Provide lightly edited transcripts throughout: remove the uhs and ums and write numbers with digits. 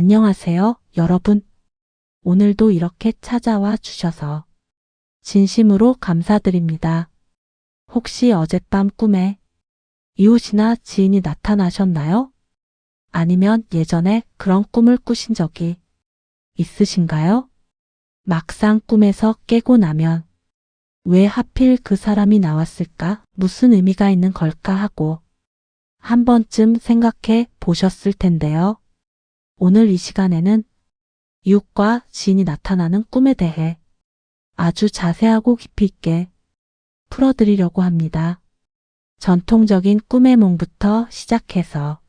안녕하세요, 여러분. 오늘도 이렇게 찾아와 주셔서 진심으로 감사드립니다. 혹시 어젯밤 꿈에 이웃이나 지인이 나타나셨나요? 아니면 예전에 그런 꿈을 꾸신 적이 있으신가요? 막상 꿈에서 깨고 나면 왜 하필 그 사람이 나왔을까? 무슨 의미가 있는 걸까 하고 한 번쯤 생각해 보셨을 텐데요. 오늘 이 시간에는 이웃과 지인이 나타나는 꿈에 대해 아주 자세하고 깊이 있게 풀어드리려고 합니다. 전통적인 꿈의 몽부터 시작해서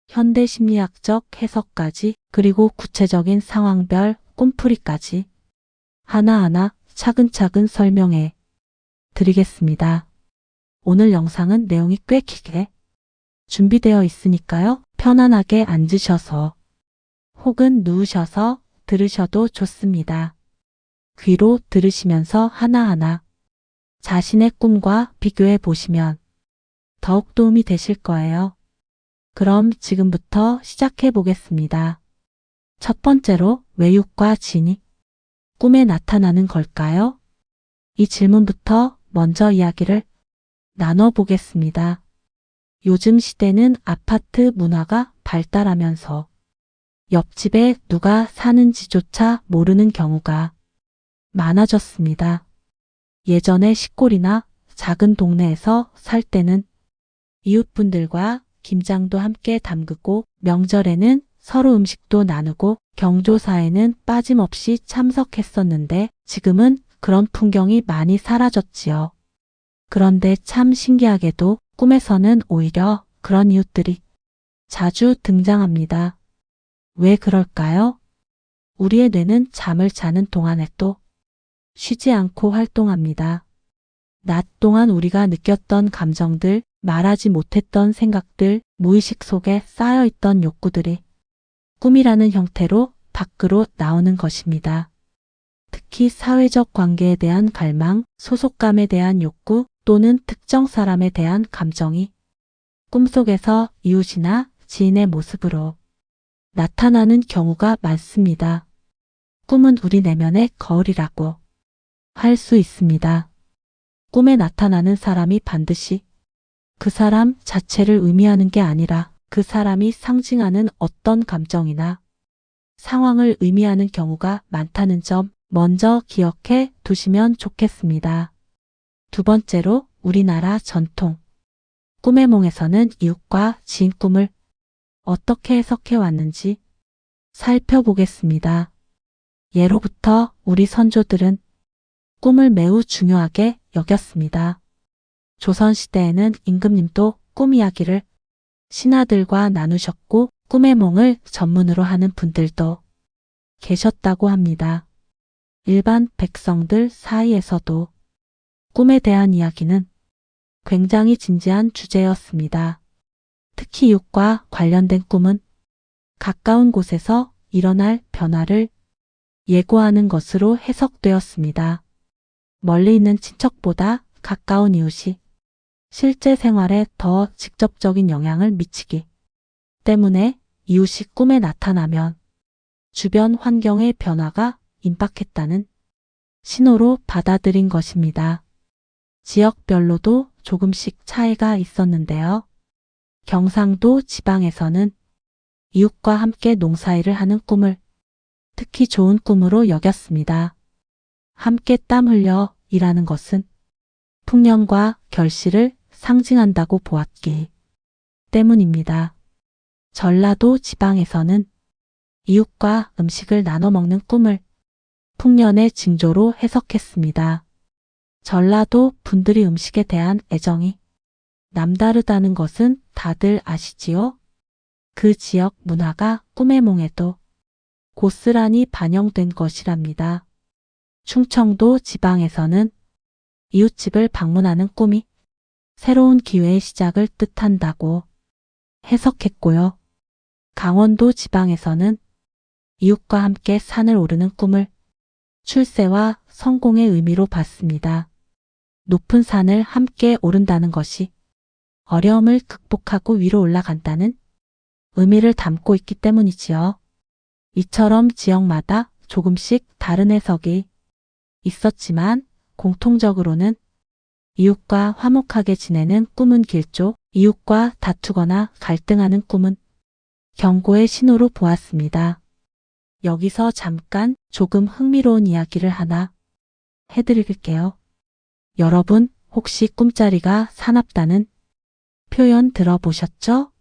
현대 심리학적 해석까지, 그리고 구체적인 상황별 꿈풀이까지 하나하나 차근차근 설명해 드리겠습니다. 오늘 영상은 내용이 꽤 길게 준비되어 있으니까요. 편안하게 앉으셔서 혹은 누우셔서 들으셔도 좋습니다. 귀로 들으시면서 하나하나 자신의 꿈과 비교해 보시면 더욱 도움이 되실 거예요. 그럼 지금부터 시작해 보겠습니다. 첫 번째로, 왜 이웃과 지인이 꿈에 나타나는 걸까요? 이 질문부터 먼저 이야기를 나눠보겠습니다. 요즘 시대는 아파트 문화가 발달하면서 옆집에 누가 사는지조차 모르는 경우가 많아졌습니다. 예전에 시골이나 작은 동네에서 살 때는 이웃분들과 김장도 함께 담그고, 명절에는 서로 음식도 나누고, 경조사에는 빠짐없이 참석했었는데 지금은 그런 풍경이 많이 사라졌지요. 그런데 참 신기하게도 꿈에서는 오히려 그런 이웃들이 자주 등장합니다. 왜 그럴까요? 우리의 뇌는 잠을 자는 동안에도 쉬지 않고 활동합니다. 낮 동안 우리가 느꼈던 감정들, 말하지 못했던 생각들, 무의식 속에 쌓여있던 욕구들이 꿈이라는 형태로 밖으로 나오는 것입니다. 특히 사회적 관계에 대한 갈망, 소속감에 대한 욕구, 또는 특정 사람에 대한 감정이 꿈속에서 이웃이나 지인의 모습으로 나타나는 경우가 많습니다. 꿈은 우리 내면의 거울이라고 할 수 있습니다. 꿈에 나타나는 사람이 반드시 그 사람 자체를 의미하는 게 아니라 그 사람이 상징하는 어떤 감정이나 상황을 의미하는 경우가 많다는 점 먼저 기억해 두시면 좋겠습니다. 두 번째로, 우리나라 전통 꿈의 몽에서는 이웃과 지인 꿈을 어떻게 해석해 왔는지 살펴보겠습니다. 예로부터 우리 선조들은 꿈을 매우 중요하게 여겼습니다. 조선시대에는 임금님도 꿈 이야기를 신하들과 나누셨고, 꿈의 몽을 전문으로 하는 분들도 계셨다고 합니다. 일반 백성들 사이에서도 꿈에 대한 이야기는 굉장히 진지한 주제였습니다. 특히 이웃과 관련된 꿈은 가까운 곳에서 일어날 변화를 예고하는 것으로 해석되었습니다. 멀리 있는 친척보다 가까운 이웃이 실제 생활에 더 직접적인 영향을 미치기 때문에 이웃이 꿈에 나타나면 주변 환경의 변화가 임박했다는 신호로 받아들인 것입니다. 지역별로도 조금씩 차이가 있었는데요. 경상도 지방에서는 이웃과 함께 농사일을 하는 꿈을 특히 좋은 꿈으로 여겼습니다. 함께 땀 흘려 일하는 것은 풍년과 결실을 상징한다고 보았기 때문입니다. 전라도 지방에서는 이웃과 음식을 나눠 먹는 꿈을 풍년의 징조로 해석했습니다. 전라도 분들이 음식에 대한 애정이 남다르다는 것은 다들 아시지요? 그 지역 문화가 꿈의 몽에도 고스란히 반영된 것이랍니다. 충청도 지방에서는 이웃집을 방문하는 꿈이 새로운 기회의 시작을 뜻한다고 해석했고요. 강원도 지방에서는 이웃과 함께 산을 오르는 꿈을 출세와 성공의 의미로 봤습니다. 높은 산을 함께 오른다는 것이 어려움을 극복하고 위로 올라간다는 의미를 담고 있기 때문이지요. 이처럼 지역마다 조금씩 다른 해석이 있었지만 공통적으로는 이웃과 화목하게 지내는 꿈은 길조, 이웃과 다투거나 갈등하는 꿈은 경고의 신호로 보았습니다. 여기서 잠깐 조금 흥미로운 이야기를 하나 해드릴게요. 여러분 혹시 꿈자리가 사납다는 표현 들어보셨죠?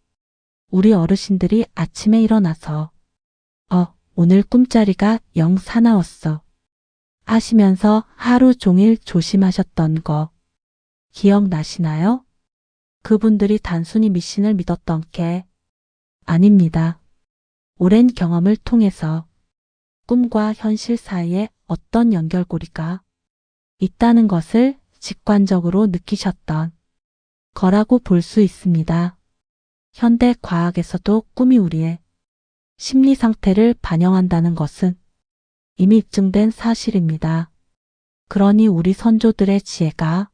우리 어르신들이 아침에 일어나서 오늘 꿈자리가 영 사나웠어 하시면서 하루 종일 조심하셨던 거 기억나시나요? 그분들이 단순히 미신을 믿었던 게 아닙니다. 오랜 경험을 통해서 꿈과 현실 사이에 어떤 연결고리가 있다는 것을 직관적으로 느끼셨던 거라고 볼 수 있습니다. 현대 과학에서도 꿈이 우리의 심리 상태를 반영한다는 것은 이미 입증된 사실입니다. 그러니 우리 선조들의 지혜가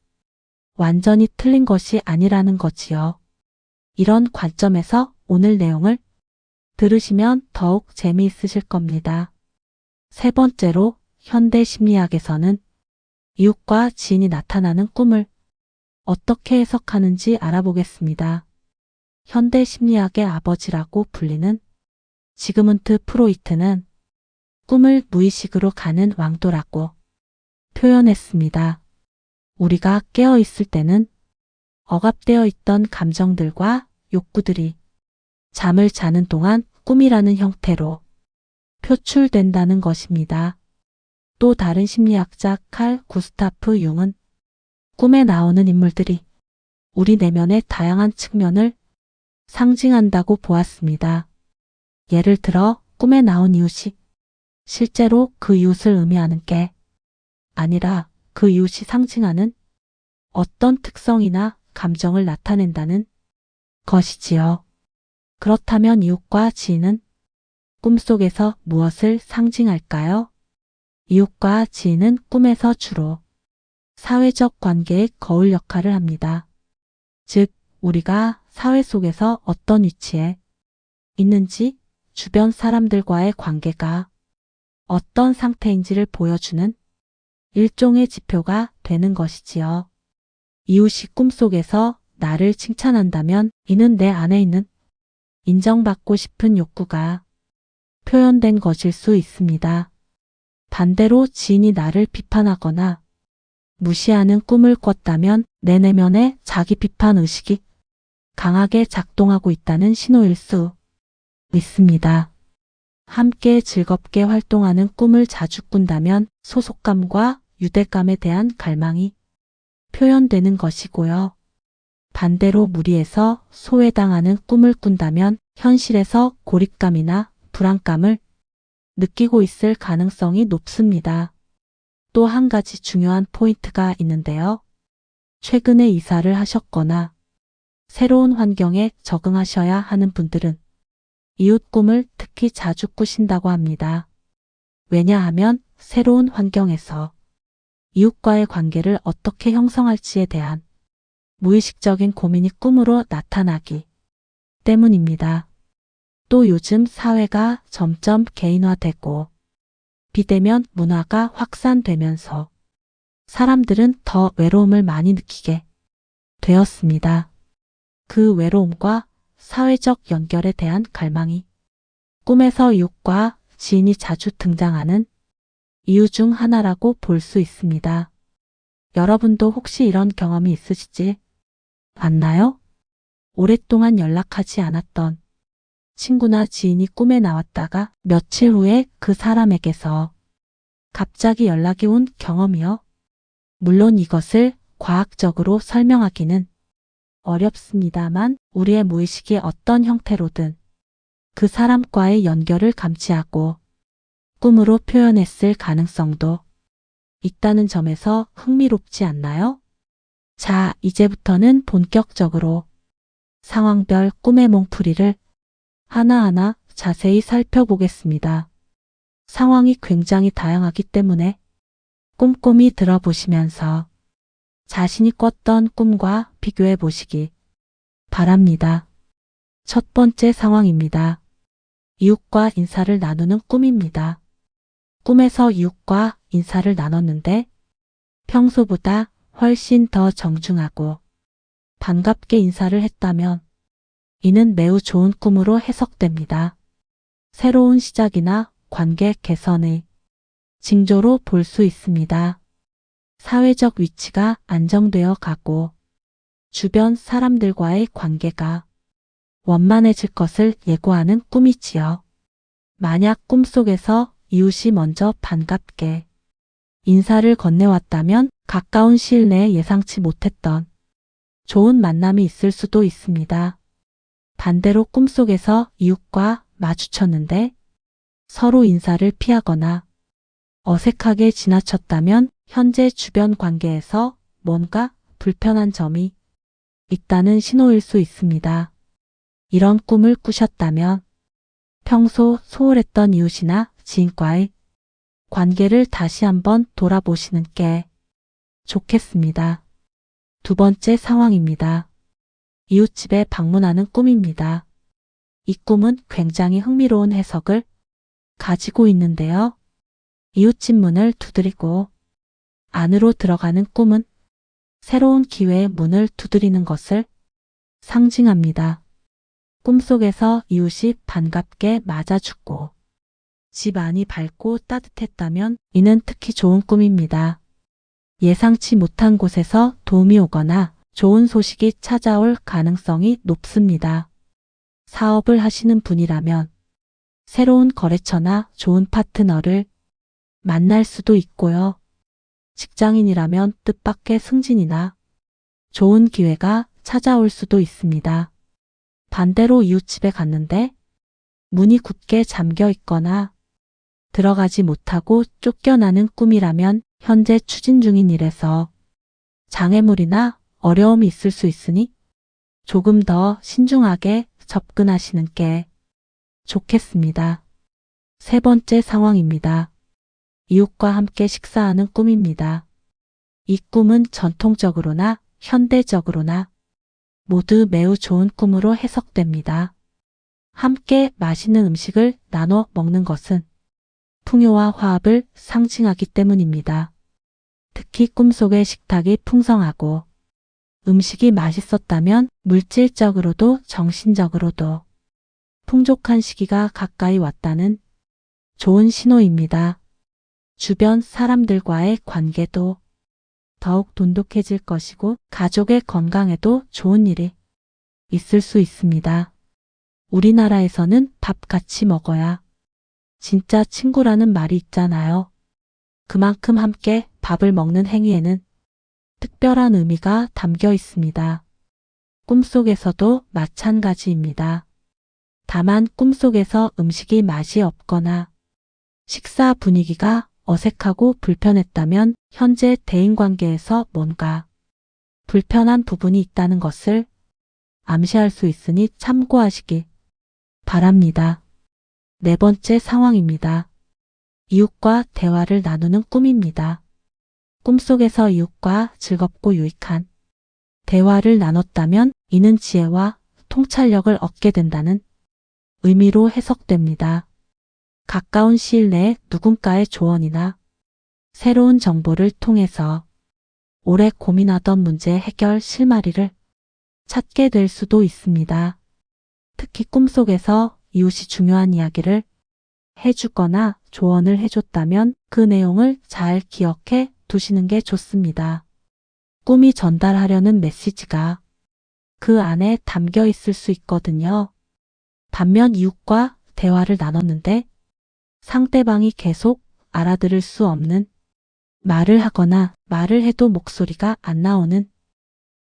완전히 틀린 것이 아니라는 거지요. 이런 관점에서 오늘 내용을 들으시면 더욱 재미있으실 겁니다. 세 번째로 현대 심리학에서는 이웃과 지인이 나타나는 꿈을 어떻게 해석하는지 알아보겠습니다. 현대 심리학의 아버지라고 불리는 지그문트 프로이트는 꿈을 무의식으로 가는 왕도라고 표현했습니다. 우리가 깨어 있을 때는 억압되어 있던 감정들과 욕구들이 잠을 자는 동안 꿈이라는 형태로 표출된다는 것입니다. 또 다른 심리학자 칼 구스타프 융은 꿈에 나오는 인물들이 우리 내면의 다양한 측면을 상징한다고 보았습니다. 예를 들어 꿈에 나온 이웃이 실제로 그 이웃을 의미하는 게 아니라 그 이웃이 상징하는 어떤 특성이나 감정을 나타낸다는 것이지요. 그렇다면 이웃과 지인은 꿈속에서 무엇을 상징할까요? 이웃과 지인은 꿈에서 주로 사회적 관계의 거울 역할을 합니다. 즉, 우리가 사회 속에서 어떤 위치에 있는지, 주변 사람들과의 관계가 어떤 상태인지를 보여주는 일종의 지표가 되는 것이지요. 이웃이 꿈속에서 나를 칭찬한다면 이는 내 안에 있는 인정받고 싶은 욕구가 표현된 것일 수 있습니다. 반대로 지인이 나를 비판하거나 무시하는 꿈을 꿨다면 내 내면의 자기 비판 의식이 강하게 작동하고 있다는 신호일 수 있습니다. 함께 즐겁게 활동하는 꿈을 자주 꾼다면 소속감과 유대감에 대한 갈망이 표현되는 것이고요. 반대로 무리해서 소외당하는 꿈을 꾼다면 현실에서 고립감이나 불안감을 느끼고 있을 가능성이 높습니다. 또 한 가지 중요한 포인트가 있는데요. 최근에 이사를 하셨거나 새로운 환경에 적응하셔야 하는 분들은 이웃 꿈을 특히 자주 꾸신다고 합니다. 왜냐하면 새로운 환경에서 이웃과의 관계를 어떻게 형성할지에 대한 무의식적인 고민이 꿈으로 나타나기 때문입니다. 또 요즘 사회가 점점 개인화되고 비대면 문화가 확산되면서 사람들은 더 외로움을 많이 느끼게 되었습니다. 그 외로움과 사회적 연결에 대한 갈망이 꿈에서 이웃과 지인이 자주 등장하는 이유 중 하나라고 볼 수 있습니다. 여러분도 혹시 이런 경험이 있으시지 않나요? 오랫동안 연락하지 않았던 친구나 지인이 꿈에 나왔다가 며칠 후에 그 사람에게서 갑자기 연락이 온 경험이요. 물론 이것을 과학적으로 설명하기는 어렵습니다만 우리의 무의식이 어떤 형태로든 그 사람과의 연결을 감지하고 꿈으로 표현했을 가능성도 있다는 점에서 흥미롭지 않나요? 자, 이제부터는 본격적으로 상황별 꿈의 몽풀이를 하나하나 자세히 살펴보겠습니다. 상황이 굉장히 다양하기 때문에 꼼꼼히 들어보시면서 자신이 꿨던 꿈과 비교해 보시기 바랍니다. 첫 번째 상황입니다. 이웃과 인사를 나누는 꿈입니다. 꿈에서 이웃과 인사를 나눴는데 평소보다 훨씬 더 정중하고 반갑게 인사를 했다면 이는 매우 좋은 꿈으로 해석됩니다. 새로운 시작이나 관계 개선의 징조로 볼 수 있습니다. 사회적 위치가 안정되어 가고 주변 사람들과의 관계가 원만해질 것을 예고하는 꿈이지요. 만약 꿈속에서 이웃이 먼저 반갑게 인사를 건네왔다면 가까운 시일 내에 예상치 못했던 좋은 만남이 있을 수도 있습니다. 반대로 꿈속에서 이웃과 마주쳤는데 서로 인사를 피하거나 어색하게 지나쳤다면 현재 주변 관계에서 뭔가 불편한 점이 있다는 신호일 수 있습니다. 이런 꿈을 꾸셨다면 평소 소홀했던 이웃이나 지인과의 관계를 다시 한번 돌아보시는 게 좋겠습니다. 두 번째 상황입니다. 이웃집에 방문하는 꿈입니다. 이 꿈은 굉장히 흥미로운 해석을 가지고 있는데요. 이웃집 문을 두드리고 안으로 들어가는 꿈은 새로운 기회의 문을 두드리는 것을 상징합니다. 꿈속에서 이웃이 반갑게 맞아주고 집 안이 밝고 따뜻했다면 이는 특히 좋은 꿈입니다. 예상치 못한 곳에서 도움이 오거나 좋은 소식이 찾아올 가능성이 높습니다. 사업을 하시는 분이라면 새로운 거래처나 좋은 파트너를 만날 수도 있고요. 직장인이라면 뜻밖의 승진이나 좋은 기회가 찾아올 수도 있습니다. 반대로 이웃집에 갔는데 문이 굳게 잠겨 있거나 들어가지 못하고 쫓겨나는 꿈이라면 현재 추진 중인 일에서 장애물이나 어려움이 있을 수 있으니 조금 더 신중하게 접근하시는 게 좋겠습니다. 세 번째 상황입니다. 이웃과 함께 식사하는 꿈입니다. 이 꿈은 전통적으로나 현대적으로나 모두 매우 좋은 꿈으로 해석됩니다. 함께 맛있는 음식을 나눠 먹는 것은 풍요와 화합을 상징하기 때문입니다. 특히 꿈속의 식탁이 풍성하고 음식이 맛있었다면 물질적으로도 정신적으로도 풍족한 시기가 가까이 왔다는 좋은 신호입니다. 주변 사람들과의 관계도 더욱 돈독해질 것이고 가족의 건강에도 좋은 일이 있을 수 있습니다. 우리나라에서는 밥 같이 먹어야 진짜 친구라는 말이 있잖아요. 그만큼 함께 밥을 먹는 행위에는 특별한 의미가 담겨 있습니다. 꿈속에서도 마찬가지입니다. 다만 꿈속에서 음식이 맛이 없거나 식사 분위기가 어색하고 불편했다면 현재 대인관계에서 뭔가 불편한 부분이 있다는 것을 암시할 수 있으니 참고하시기 바랍니다. 네 번째 상황입니다. 이웃과 대화를 나누는 꿈입니다. 꿈속에서 이웃과 즐겁고 유익한 대화를 나눴다면 이는 지혜와 통찰력을 얻게 된다는 의미로 해석됩니다. 가까운 시일 내에 누군가의 조언이나 새로운 정보를 통해서 오래 고민하던 문제 해결 실마리를 찾게 될 수도 있습니다. 특히 꿈속에서 이웃이 중요한 이야기를 해주거나 조언을 해줬다면 그 내용을 잘 기억해 두시는 게 좋습니다. 꿈이 전달하려는 메시지가 그 안에 담겨 있을 수 있거든요. 반면 이웃과 대화를 나눴는데 상대방이 계속 알아들을 수 없는 말을 하거나 말을 해도 목소리가 안 나오는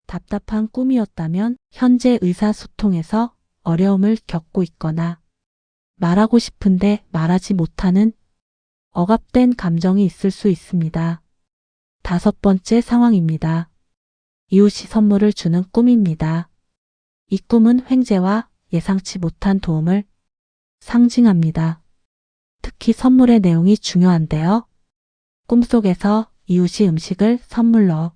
답답한 꿈이었다면 현재 의사소통에서 어려움을 겪고 있거나 말하고 싶은데 말하지 못하는 억압된 감정이 있을 수 있습니다. 다섯 번째 상황입니다. 이웃이 선물을 주는 꿈입니다. 이 꿈은 횡재와 예상치 못한 도움을 상징합니다. 특히 선물의 내용이 중요한데요. 꿈속에서 이웃이 음식을 선물로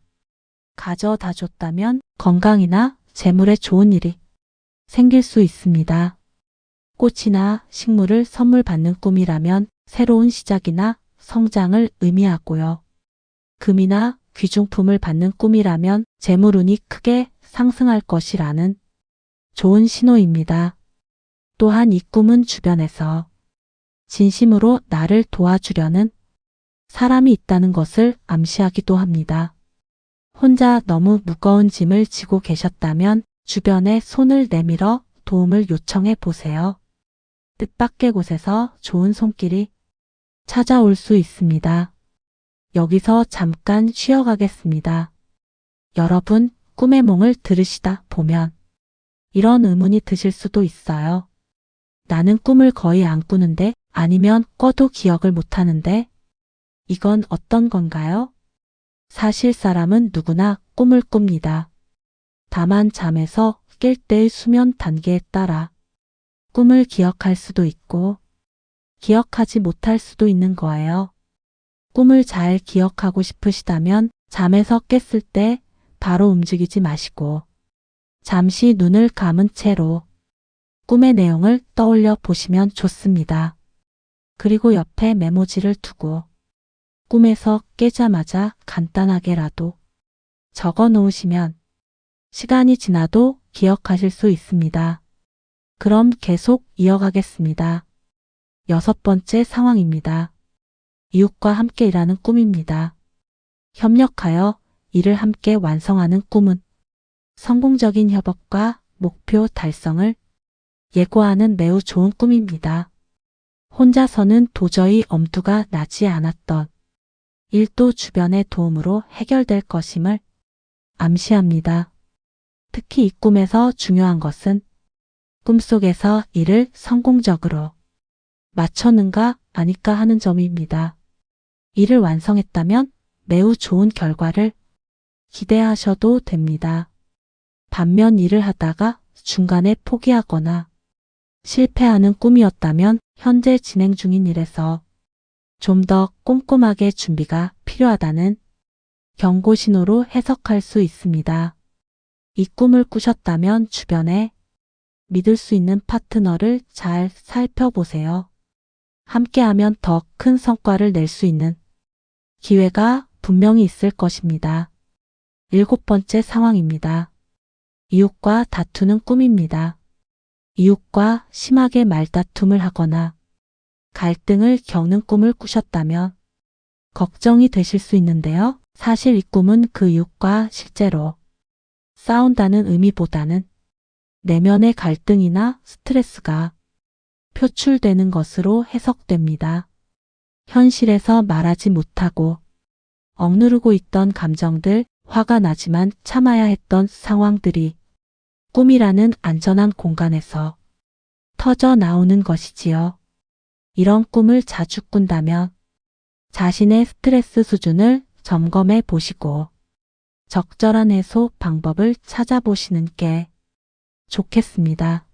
가져다 줬다면 건강이나 재물에 좋은 일이 생길 수 있습니다. 꽃이나 식물을 선물 받는 꿈이라면 새로운 시작이나 성장을 의미하고요. 금이나 귀중품을 받는 꿈이라면 재물운이 크게 상승할 것이라는 좋은 신호입니다. 또한 이 꿈은 주변에서 진심으로 나를 도와주려는 사람이 있다는 것을 암시하기도 합니다. 혼자 너무 무거운 짐을 지고 계셨다면 주변에 손을 내밀어 도움을 요청해 보세요. 뜻밖의 곳에서 좋은 손길이 찾아올 수 있습니다. 여기서 잠깐 쉬어가겠습니다. 여러분, 꿈의 몽을 들으시다 보면 이런 의문이 드실 수도 있어요. 나는 꿈을 거의 안 꾸는데, 아니면 꿔도 기억을 못하는데 이건 어떤 건가요? 사실 사람은 누구나 꿈을 꿉니다. 다만 잠에서 깰 때의 수면 단계에 따라 꿈을 기억할 수도 있고 기억하지 못할 수도 있는 거예요. 꿈을 잘 기억하고 싶으시다면 잠에서 깼을 때 바로 움직이지 마시고 잠시 눈을 감은 채로 꿈의 내용을 떠올려 보시면 좋습니다. 그리고 옆에 메모지를 두고 꿈에서 깨자마자 간단하게라도 적어 놓으시면 시간이 지나도 기억하실 수 있습니다. 그럼 계속 이어가겠습니다. 6번째 상황입니다. 이웃과 함께 일하는 꿈입니다. 협력하여 일을 함께 완성하는 꿈은 성공적인 협업과 목표 달성을 예고하는 매우 좋은 꿈입니다. 혼자서는 도저히 엄두가 나지 않았던 일도 주변의 도움으로 해결될 것임을 암시합니다. 특히 이 꿈에서 중요한 것은 꿈속에서 일을 성공적으로 마쳤는가 아닐까 하는 점입니다. 일을 완성했다면 매우 좋은 결과를 기대하셔도 됩니다. 반면 일을 하다가 중간에 포기하거나 실패하는 꿈이었다면 현재 진행 중인 일에서 좀 더 꼼꼼하게 준비가 필요하다는 경고 신호로 해석할 수 있습니다. 이 꿈을 꾸셨다면 주변에 믿을 수 있는 파트너를 잘 살펴보세요. 함께하면 더 큰 성과를 낼 수 있는 기회가 분명히 있을 것입니다. 7번째 상황입니다. 이웃과 다투는 꿈입니다. 이웃과 심하게 말다툼을 하거나 갈등을 겪는 꿈을 꾸셨다면 걱정이 되실 수 있는데요. 사실 이 꿈은 그 이웃과 실제로 싸운다는 의미보다는 내면의 갈등이나 스트레스가 표출되는 것으로 해석됩니다. 현실에서 말하지 못하고 억누르고 있던 감정들, 화가 나지만 참아야 했던 상황들이 꿈이라는 안전한 공간에서 터져 나오는 것이지요. 이런 꿈을 자주 꾼다면 자신의 스트레스 수준을 점검해 보시고 적절한 해소 방법을 찾아보시는 게 좋겠습니다.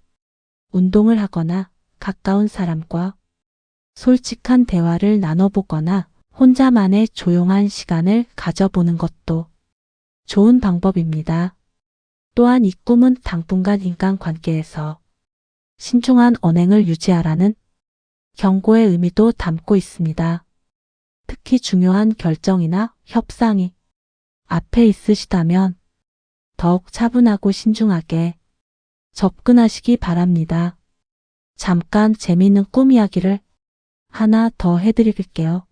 운동을 하거나 가까운 사람과 솔직한 대화를 나눠보거나 혼자만의 조용한 시간을 가져보는 것도 좋은 방법입니다. 또한 이 꿈은 당분간 인간관계에서 신중한 언행을 유지하라는 경고의 의미도 담고 있습니다. 특히 중요한 결정이나 협상이 앞에 있으시다면 더욱 차분하고 신중하게 접근하시기 바랍니다. 잠깐 재미있는 꿈 이야기를 하나 더 해드릴게요.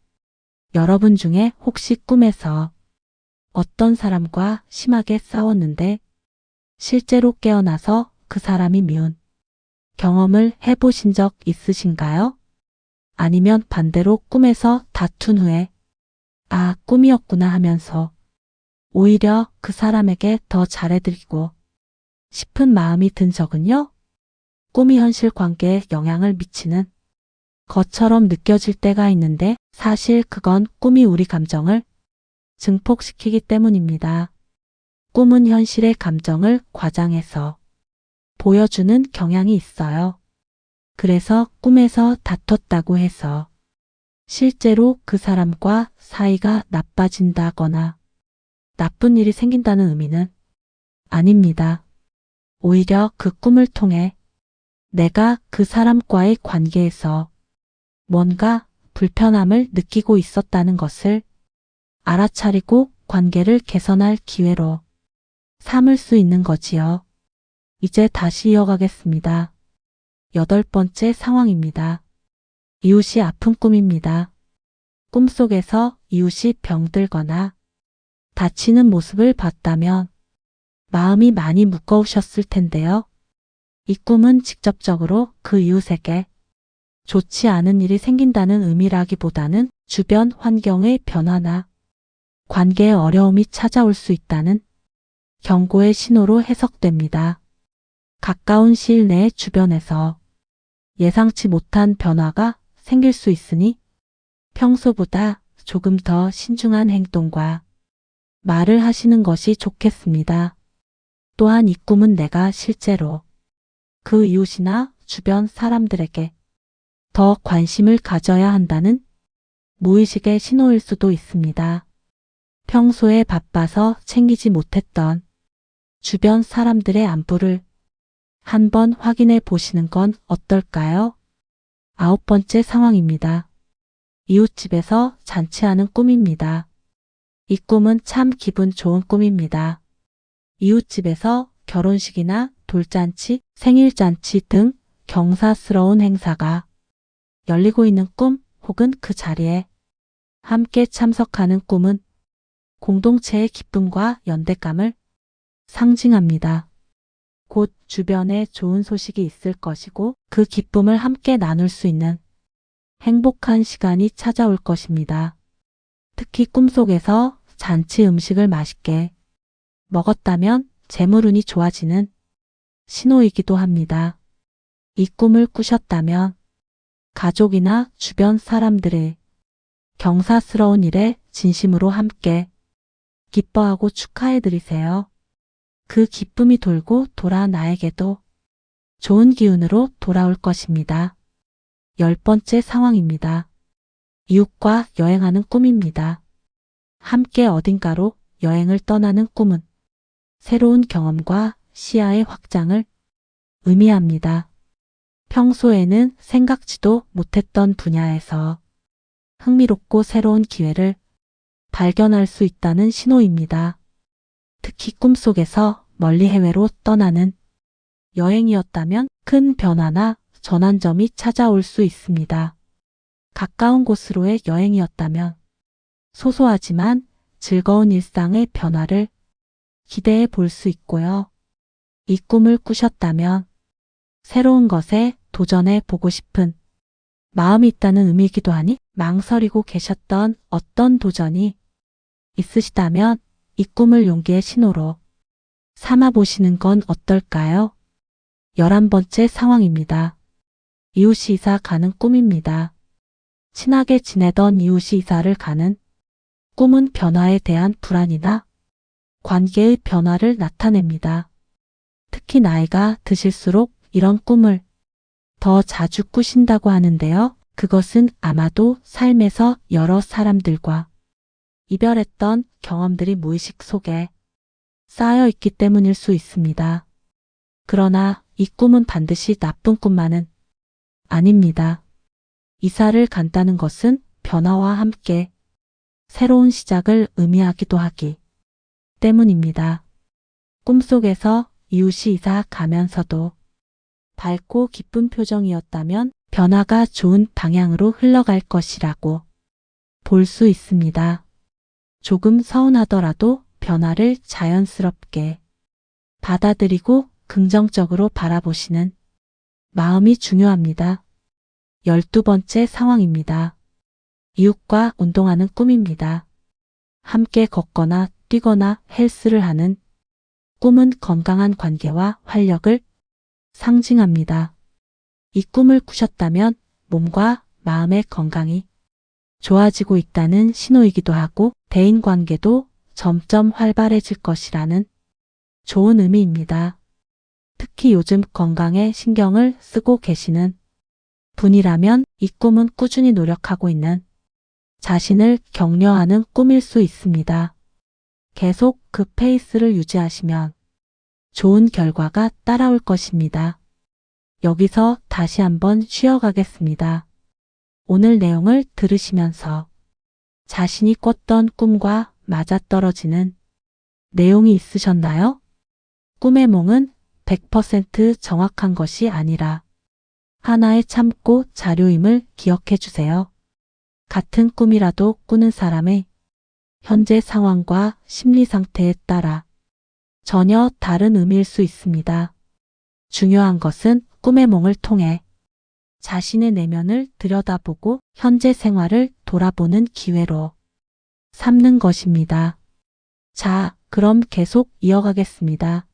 여러분 중에 혹시 꿈에서 어떤 사람과 심하게 싸웠는데 실제로 깨어나서 그 사람이 미운 경험을 해보신 적 있으신가요? 아니면 반대로 꿈에서 다툰 후에 아, 꿈이었구나 하면서 오히려 그 사람에게 더 잘해드리고 싶은 마음이 든 적은요? 꿈이 현실 관계에 영향을 미치는 것처럼 느껴질 때가 있는데 사실 그건 꿈이 우리 감정을 증폭시키기 때문입니다. 꿈은 현실의 감정을 과장해서 보여주는 경향이 있어요. 그래서 꿈에서 다퉜다고 해서 실제로 그 사람과 사이가 나빠진다거나 나쁜 일이 생긴다는 의미는 아닙니다. 오히려 그 꿈을 통해 내가 그 사람과의 관계에서 뭔가 불편함을 느끼고 있었다는 것을 알아차리고 관계를 개선할 기회로 삼을 수 있는 거지요. 이제 다시 이어가겠습니다. 8번째 상황입니다. 이웃이 아픈 꿈입니다. 꿈속에서 이웃이 병들거나 다치는 모습을 봤다면 마음이 많이 무거우셨을 텐데요. 이 꿈은 직접적으로 그 이웃에게 좋지 않은 일이 생긴다는 의미라기보다는 주변 환경의 변화나 관계의 어려움이 찾아올 수 있다는 경고의 신호로 해석됩니다. 가까운 시일 내에 주변에서 예상치 못한 변화가 생길 수 있으니 평소보다 조금 더 신중한 행동과 말을 하시는 것이 좋겠습니다. 또한 이 꿈은 내가 실제로 그 이웃이나 주변 사람들에게 더 관심을 가져야 한다는 무의식의 신호일 수도 있습니다. 평소에 바빠서 챙기지 못했던 주변 사람들의 안부를 한번 확인해 보시는 건 어떨까요? 9번째 상황입니다. 이웃집에서 잔치하는 꿈입니다. 이 꿈은 참 기분 좋은 꿈입니다. 이웃집에서 결혼식이나 돌잔치, 생일잔치 등 경사스러운 행사가 열리고 있는 꿈 혹은 그 자리에 함께 참석하는 꿈은 공동체의 기쁨과 연대감을 상징합니다. 곧 주변에 좋은 소식이 있을 것이고 그 기쁨을 함께 나눌 수 있는 행복한 시간이 찾아올 것입니다. 특히 꿈속에서 잔치 음식을 맛있게 먹었다면 재물운이 좋아지는 신호이기도 합니다. 이 꿈을 꾸셨다면 가족이나 주변 사람들의 경사스러운 일에 진심으로 함께 기뻐하고 축하해 드리세요. 그 기쁨이 돌고 돌아 나에게도 좋은 기운으로 돌아올 것입니다. 10번째 상황입니다. 이웃과 여행하는 꿈입니다. 함께 어딘가로 여행을 떠나는 꿈은 새로운 경험과 시야의 확장을 의미합니다. 평소에는 생각지도 못했던 분야에서 흥미롭고 새로운 기회를 발견할 수 있다는 신호입니다. 특히 꿈속에서 멀리 해외로 떠나는 여행이었다면 큰 변화나 전환점이 찾아올 수 있습니다. 가까운 곳으로의 여행이었다면 소소하지만 즐거운 일상의 변화를 기대해 볼 수 있고요. 이 꿈을 꾸셨다면 새로운 것에 도전해 보고 싶은 마음이 있다는 의미이기도 하니 망설이고 계셨던 어떤 도전이 있으시다면 이 꿈을 용기의 신호로 삼아 보시는 건 어떨까요? 11번째 상황입니다. 이웃이 이사 가는 꿈입니다. 친하게 지내던 이웃이 이사를 가는 꿈은 변화에 대한 불안이나 관계의 변화를 나타냅니다. 특히 나이가 드실수록 이런 꿈을 더 자주 꾸신다고 하는데요. 그것은 아마도 삶에서 여러 사람들과 이별했던 경험들이 무의식 속에 쌓여 있기 때문일 수 있습니다. 그러나 이 꿈은 반드시 나쁜 꿈만은 아닙니다. 이사를 간다는 것은 변화와 함께 새로운 시작을 의미하기도 하기 때문입니다. 꿈속에서 이웃이 이사 가면서도 밝고 기쁜 표정이었다면 변화가 좋은 방향으로 흘러갈 것이라고 볼 수 있습니다. 조금 서운하더라도 변화를 자연스럽게 받아들이고 긍정적으로 바라보시는 마음이 중요합니다. 12번째 상황입니다. 이웃과 운동하는 꿈입니다. 함께 걷거나 뛰거나 헬스를 하는 꿈은 건강한 관계와 활력을 상징합니다. 이 꿈을 꾸셨다면 몸과 마음의 건강이 좋아지고 있다는 신호이기도 하고 대인관계도 점점 활발해질 것이라는 좋은 의미입니다. 특히 요즘 건강에 신경을 쓰고 계시는 분이라면 이 꿈은 꾸준히 노력하고 있는 자신을 격려하는 꿈일 수 있습니다. 계속 그 페이스를 유지하시면 좋은 결과가 따라올 것입니다. 여기서 다시 한번 쉬어가겠습니다. 오늘 내용을 들으시면서 자신이 꿨던 꿈과 맞아떨어지는 내용이 있으셨나요? 꿈의 몽은 100% 정확한 것이 아니라 하나의 참고 자료임을 기억해 주세요. 같은 꿈이라도 꾸는 사람의 현재 상황과 심리 상태에 따라 전혀 다른 의미일 수 있습니다. 중요한 것은 꿈의 몽을 통해 자신의 내면을 들여다보고 현재 생활을 돌아보는 기회로 삼는 것입니다. 자, 그럼 계속 이어가겠습니다.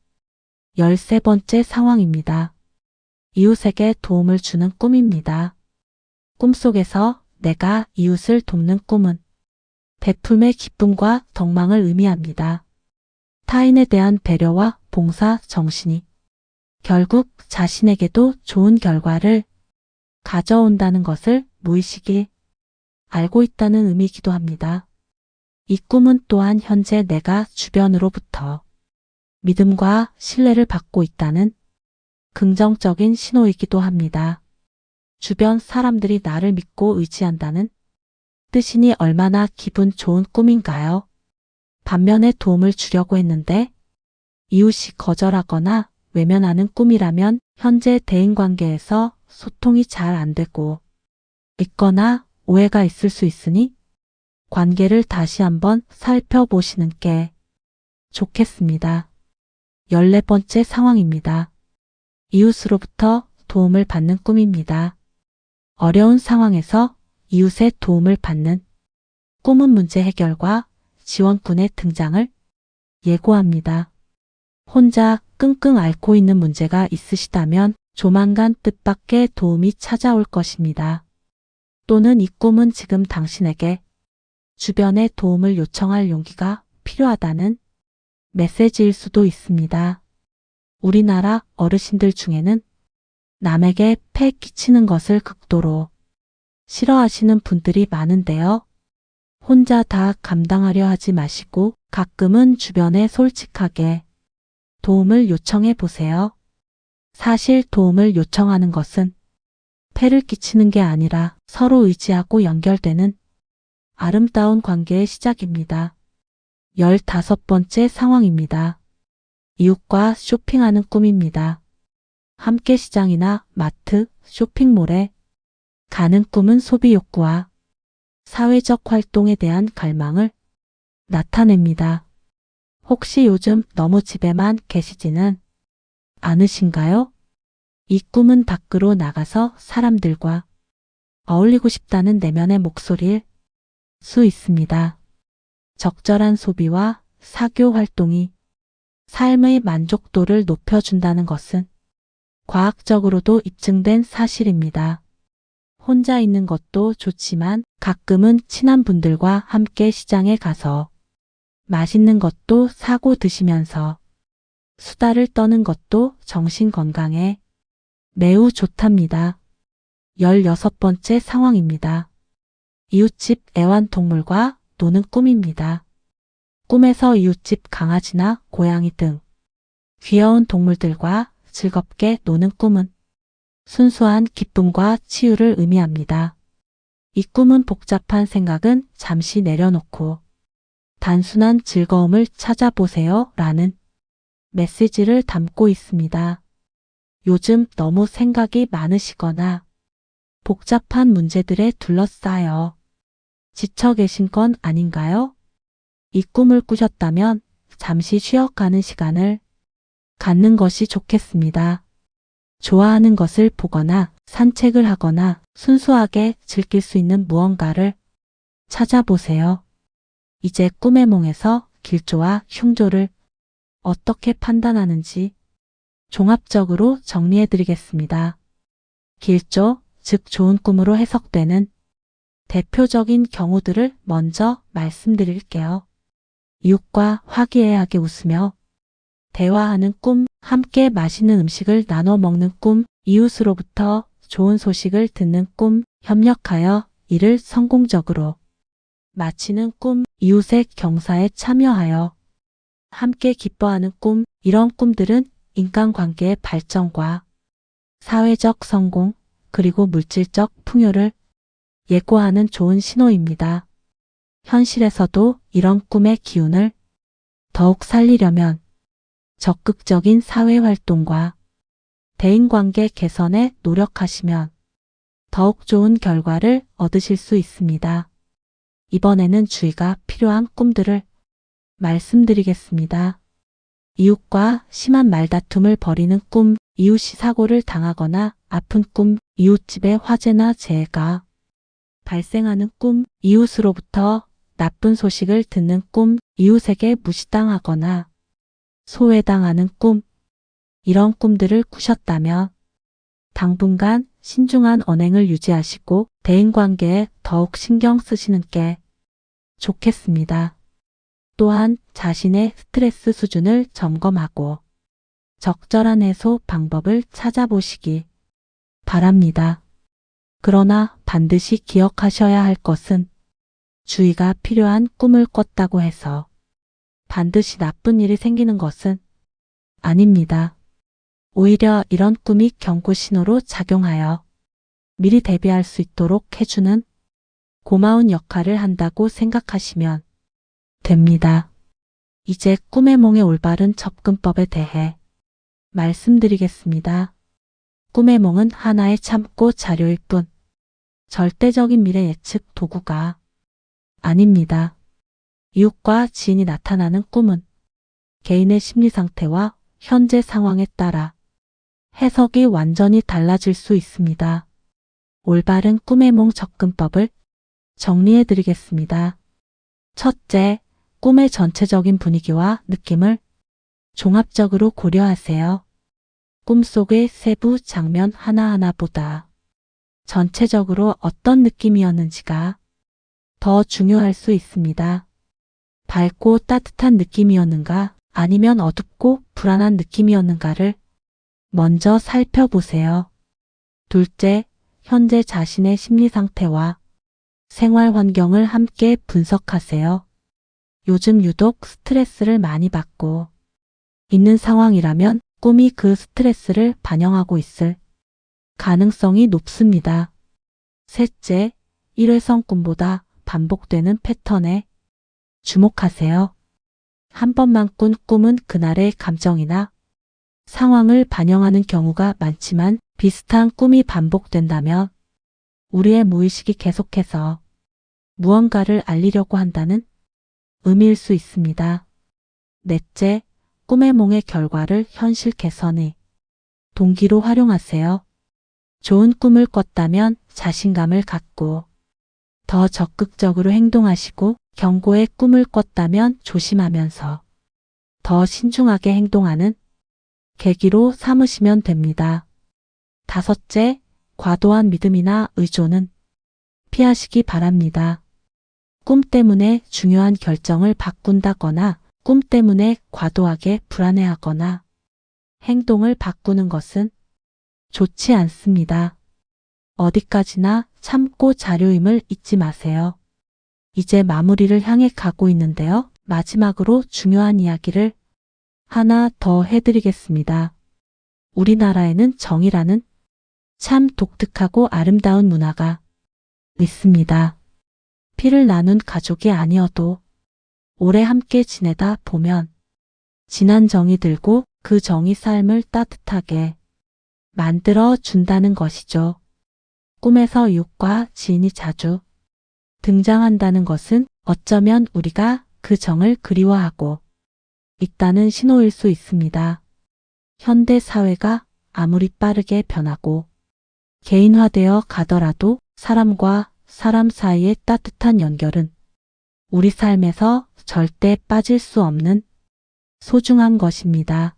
13번째 상황입니다. 이웃에게 도움을 주는 꿈입니다. 꿈속에서 내가 이웃을 돕는 꿈은 베품의 기쁨과 덕망을 의미합니다. 타인에 대한 배려와 봉사 정신이 결국 자신에게도 좋은 결과를 가져온다는 것을 무의식이 알고 있다는 의미이기도 합니다. 이 꿈은 또한 현재 내가 주변으로부터 믿음과 신뢰를 받고 있다는 긍정적인 신호이기도 합니다. 주변 사람들이 나를 믿고 의지한다는 뜻이니 얼마나 기분 좋은 꿈인가요? 반면에 도움을 주려고 했는데 이웃이 거절하거나 외면하는 꿈이라면 현재 대인관계에서 소통이 잘 안 되고 있거나 오해가 있을 수 있으니 관계를 다시 한번 살펴보시는 게 좋겠습니다. 14번째 상황입니다. 이웃으로부터 도움을 받는 꿈입니다. 어려운 상황에서 이웃의 도움을 받는 꿈은 문제 해결과 지원꾼의 등장을 예고합니다. 혼자 끙끙 앓고 있는 문제가 있으시다면 조만간 뜻밖의 도움이 찾아올 것입니다. 또는 이 꿈은 지금 당신에게 주변의 도움을 요청할 용기가 필요하다는 메시지일 수도 있습니다. 우리나라 어르신들 중에는 남에게 폐 끼치는 것을 극도로 싫어하시는 분들이 많은데요. 혼자 다 감당하려 하지 마시고 가끔은 주변에 솔직하게 도움을 요청해 보세요. 사실 도움을 요청하는 것은 폐를 끼치는 게 아니라 서로 의지하고 연결되는 아름다운 관계의 시작입니다. 15번째 상황입니다. 이웃과 쇼핑하는 꿈입니다. 함께 시장이나 마트, 쇼핑몰에 가는 꿈은 소비 욕구와 사회적 활동에 대한 갈망을 나타냅니다. 혹시 요즘 너무 집에만 계시지는 않으신가요? 이 꿈은 밖으로 나가서 사람들과 어울리고 싶다는 내면의 목소리일 수 있습니다. 적절한 소비와 사교 활동이 삶의 만족도를 높여준다는 것은 과학적으로도 입증된 사실입니다. 혼자 있는 것도 좋지만 가끔은 친한 분들과 함께 시장에 가서 맛있는 것도 사고 드시면서 수다를 떠는 것도 정신 건강에 매우 좋답니다. 16번째 상황입니다. 이웃집 애완동물과 노는 꿈입니다. 꿈에서 이웃집 강아지나 고양이 등 귀여운 동물들과 즐겁게 노는 꿈은 순수한 기쁨과 치유를 의미합니다. 이 꿈은 복잡한 생각은 잠시 내려놓고 단순한 즐거움을 찾아보세요 라는 메시지를 담고 있습니다. 요즘 너무 생각이 많으시거나 복잡한 문제들에 둘러싸여 지쳐 계신 건 아닌가요? 이 꿈을 꾸셨다면 잠시 쉬어가는 시간을 갖는 것이 좋겠습니다. 좋아하는 것을 보거나 산책을 하거나 순수하게 즐길 수 있는 무언가를 찾아보세요. 이제 꿈의 몽에서 길조와 흉조를 어떻게 판단하는지 종합적으로 정리해 드리겠습니다. 길조, 즉 좋은 꿈으로 해석되는 대표적인 경우들을 먼저 말씀드릴게요. 이웃과 화기애애하게 웃으며 대화하는 꿈, 함께 맛있는 음식을 나눠 먹는 꿈, 이웃으로부터 좋은 소식을 듣는 꿈, 협력하여 일을 성공적으로 마치는 꿈, 이웃의 경사에 참여하여 함께 기뻐하는 꿈, 이런 꿈들은 인간관계의 발전과 사회적 성공, 그리고 물질적 풍요를 예고하는 좋은 신호입니다. 현실에서도 이런 꿈의 기운을 더욱 살리려면 적극적인 사회활동과 대인관계 개선에 노력하시면 더욱 좋은 결과를 얻으실 수 있습니다. 이번에는 주의가 필요한 꿈들을 말씀드리겠습니다. 이웃과 심한 말다툼을 벌이는 꿈, 이웃이 사고를 당하거나 아픈 꿈, 이웃집에 화재나 재해가 발생하는 꿈, 이웃으로부터 나쁜 소식을 듣는 꿈, 이웃에게 무시당하거나 소외당하는 꿈, 이런 꿈들을 꾸셨다면 당분간 신중한 언행을 유지하시고 대인관계에 더욱 신경 쓰시는 게 좋겠습니다. 또한 자신의 스트레스 수준을 점검하고 적절한 해소 방법을 찾아보시기 바랍니다. 그러나 반드시 기억하셔야 할 것은 주의가 필요한 꿈을 꿨다고 해서 반드시 나쁜 일이 생기는 것은 아닙니다. 오히려 이런 꿈이 경고 신호로 작용하여 미리 대비할 수 있도록 해주는 고마운 역할을 한다고 생각하시면 됩니다. 이제 꿈의 몽의 올바른 접근법에 대해 말씀드리겠습니다. 꿈의 몽은 하나의 참고 자료일 뿐 절대적인 미래 예측 도구가 아닙니다. 이웃과 지인이 나타나는 꿈은 개인의 심리 상태와 현재 상황에 따라 해석이 완전히 달라질 수 있습니다. 올바른 꿈의 몽 접근법을 정리해 드리겠습니다. 첫째, 꿈의 전체적인 분위기와 느낌을 종합적으로 고려하세요. 꿈속의 세부 장면 하나하나보다 전체적으로 어떤 느낌이었는지가 더 중요할 수 있습니다. 밝고 따뜻한 느낌이었는가 아니면 어둡고 불안한 느낌이었는가를 먼저 살펴보세요. 둘째, 현재 자신의 심리 상태와 생활 환경을 함께 분석하세요. 요즘 유독 스트레스를 많이 받고 있는 상황이라면 꿈이 그 스트레스를 반영하고 있을 가능성이 높습니다. 셋째, 일회성 꿈보다 반복되는 패턴에 주목하세요. 한 번만 꾼 꿈은 그날의 감정이나 상황을 반영하는 경우가 많지만 비슷한 꿈이 반복된다면 우리의 무의식이 계속해서 무언가를 알리려고 한다는 의미일 수 있습니다. 넷째, 꿈의 몽의 결과를 현실 개선의 동기로 활용하세요. 좋은 꿈을 꿨다면 자신감을 갖고 더 적극적으로 행동하시고 경고의 꿈을 꿨다면 조심하면서 더 신중하게 행동하는 계기로 삼으시면 됩니다. 다섯째, 과도한 믿음이나 의존은 피하시기 바랍니다. 꿈 때문에 중요한 결정을 바꾼다거나 꿈 때문에 과도하게 불안해하거나 행동을 바꾸는 것은 좋지 않습니다. 어디까지나 참고 자료임을 잊지 마세요. 이제 마무리를 향해 가고 있는데요. 마지막으로 중요한 이야기를 하나 더 해드리겠습니다. 우리나라에는 정이라는 참 독특하고 아름다운 문화가 있습니다. 피를 나눈 가족이 아니어도 오래 함께 지내다 보면 진한 정이 들고 그 정이 삶을 따뜻하게 만들어 준다는 것이죠. 꿈에서 이웃과 지인이 자주 등장한다는 것은 어쩌면 우리가 그 정을 그리워하고 있다는 신호일 수 있습니다. 현대 사회가 아무리 빠르게 변하고 개인화되어 가더라도 사람과 사람 사이의 따뜻한 연결은 우리 삶에서 절대 빠질 수 없는 소중한 것입니다.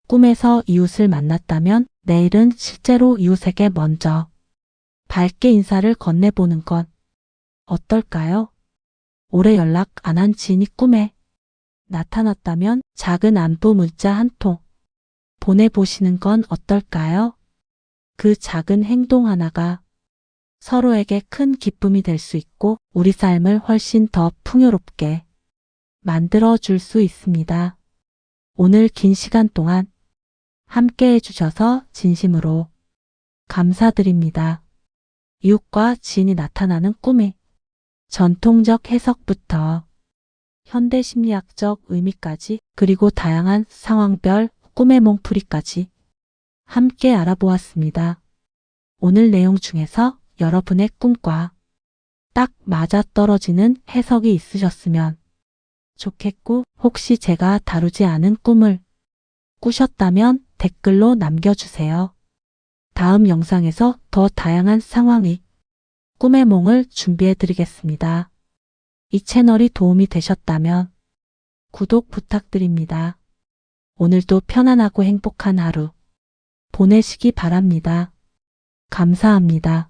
꿈에서 이웃을 만났다면 내일은 실제로 이웃에게 먼저 밝게 인사를 건네보는 건 어떨까요? 오래 연락 안 한 지인이 꿈에 나타났다면 작은 안부 문자 한 통 보내보시는 건 어떨까요? 그 작은 행동 하나가 서로에게 큰 기쁨이 될 수 있고 우리 삶을 훨씬 더 풍요롭게 만들어 줄 수 있습니다. 오늘 긴 시간 동안 함께 해주셔서 진심으로 감사드립니다. 이웃과 지인이 나타나는 꿈의 전통적 해석부터 현대 심리학적 의미까지 그리고 다양한 상황별 꿈의 몽풀이까지 함께 알아보았습니다. 오늘 내용 중에서 여러분의 꿈과 딱 맞아떨어지는 해석이 있으셨으면 좋겠고 혹시 제가 다루지 않은 꿈을 꾸셨다면 댓글로 남겨주세요. 다음 영상에서 더 다양한 상황의 꿈의 몽을 준비해 드리겠습니다. 이 채널이 도움이 되셨다면 구독 부탁드립니다. 오늘도 편안하고 행복한 하루 보내시기 바랍니다. 감사합니다.